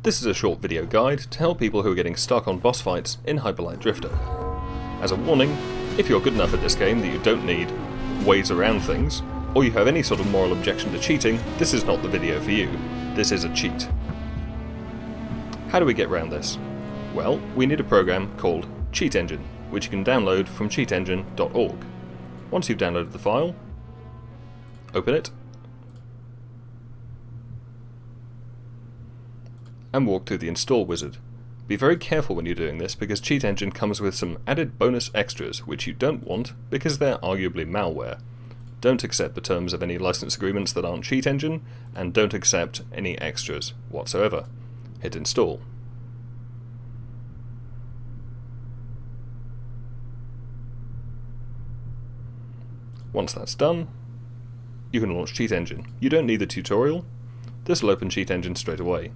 This is a short video guide to help people who are getting stuck on boss fights in Hyperlight Drifter. As a warning, if you're good enough at this game that you don't need ways around things, or you have any sort of moral objection to cheating, this is not the video for you. This is a cheat. How do we get around this? Well, we need a program called CheatEngine, which you can download from cheatengine.org. Once you've downloaded the file, open it, and walk through the install wizard. Be very careful when you're doing this because CheatEngine comes with some added bonus extras which you don't want because they're arguably malware. Don't accept the terms of any license agreements that aren't CheatEngine, and don't accept any extras whatsoever. Hit install. Once that's done, you can launch CheatEngine. You don't need the tutorial. This will open CheatEngine straight away.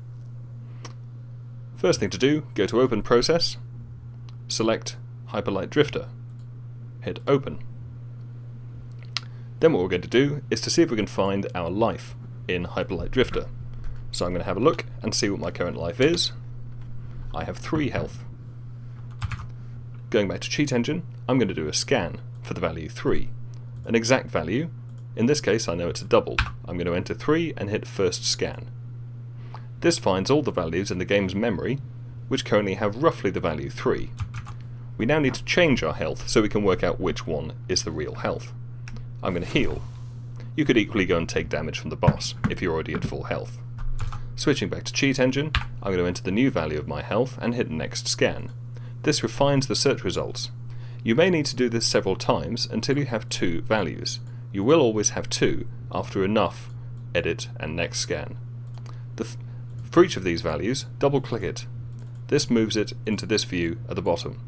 First thing to do, go to Open Process, select Hyperlight Drifter, hit Open. Then what we're going to do is to see if we can find our life in Hyperlight Drifter. So I'm going to have a look and see what my current life is. I have 3 health. Going back to CheatEngine, I'm going to do a scan for the value 3. An exact value, in this case I know it's a double. I'm going to enter 3 and hit First Scan. This finds all the values in the game's memory, which currently have roughly the value 3. We now need to change our health so we can work out which one is the real health. I'm going to heal. You could equally go and take damage from the boss if you're already at full health. Switching back to CheatEngine, I'm going to enter the new value of my health and hit Next Scan. This refines the search results. You may need to do this several times until you have 2 values. You will always have 2 after enough edit and next scan. For each of these values, double-click it. This moves it into this view at the bottom.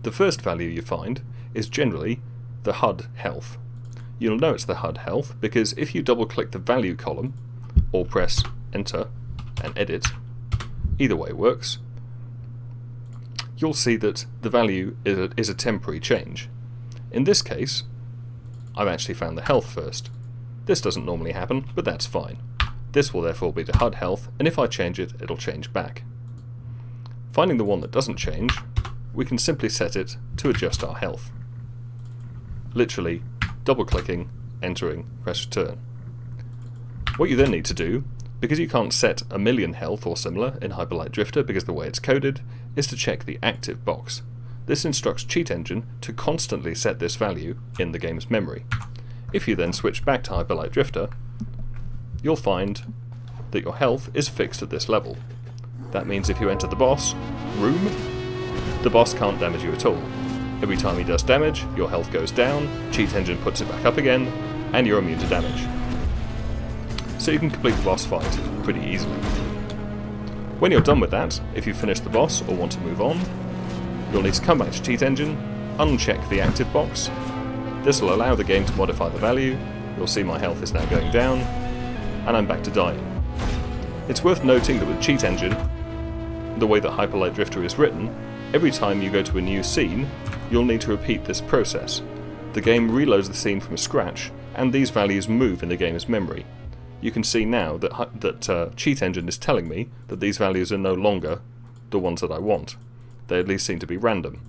The first value you find is generally the HUD health. You'll know it's the HUD health because if you double-click the value column, or press Enter and Edit, either way works, you'll see that the value is a temporary change. In this case, I've actually found the health first. This doesn't normally happen, but that's fine. This will therefore be the HUD health, and if I change it, it'll change back. Finding the one that doesn't change, we can simply set it to adjust our health. Literally, double-clicking, entering, press return. What you then need to do, because you can't set 1,000,000 health or similar in Hyperlight Drifter because of the way it's coded, is to check the active box. This instructs CheatEngine to constantly set this value in the game's memory. If you then switch back to Hyperlight Drifter, you'll find that your health is fixed at this level. That means if you enter the boss room, the boss can't damage you at all. Every time he does damage, your health goes down, CheatEngine puts it back up again, and you're immune to damage. So you can complete the boss fight pretty easily. When you're done with that, if you've finished the boss or want to move on, you'll need to come back to CheatEngine, uncheck the active box. This will allow the game to modify the value. You'll see my health is now going down, and I'm back to dying. It's worth noting that with CheatEngine, the way that Hyperlight Drifter is written, every time you go to a new scene, you'll need to repeat this process. The game reloads the scene from scratch, and these values move in the game's memory. You can see now that CheatEngine is telling me that these values are no longer the ones that I want. They at least seem to be random.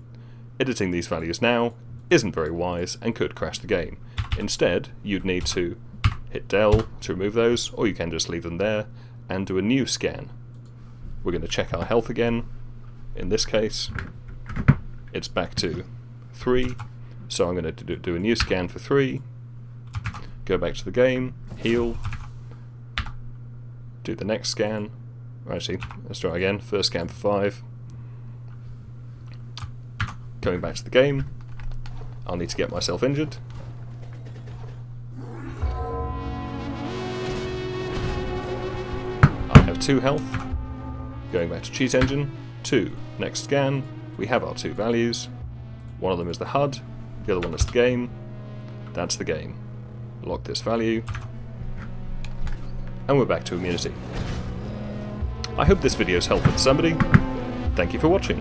Editing these values now isn't very wise and could crash the game. Instead, you'd need to hit Del to remove those, or you can just leave them there and do a new scan. We're going to check our health again. In this case, it's back to 3, so I'm going to do a new scan for 3, go back to the game, heal, do the next scan. Actually, let's try again. First scan for 5. Going back to the game, I'll need to get myself injured. I have 2 health. Going back to CheatEngine, 2. Next scan, we have our 2 values. One of them is the HUD, the other one is the game. That's the game. Lock this value. And we're back to immunity. I hope this video's helpful to somebody. Thank you for watching.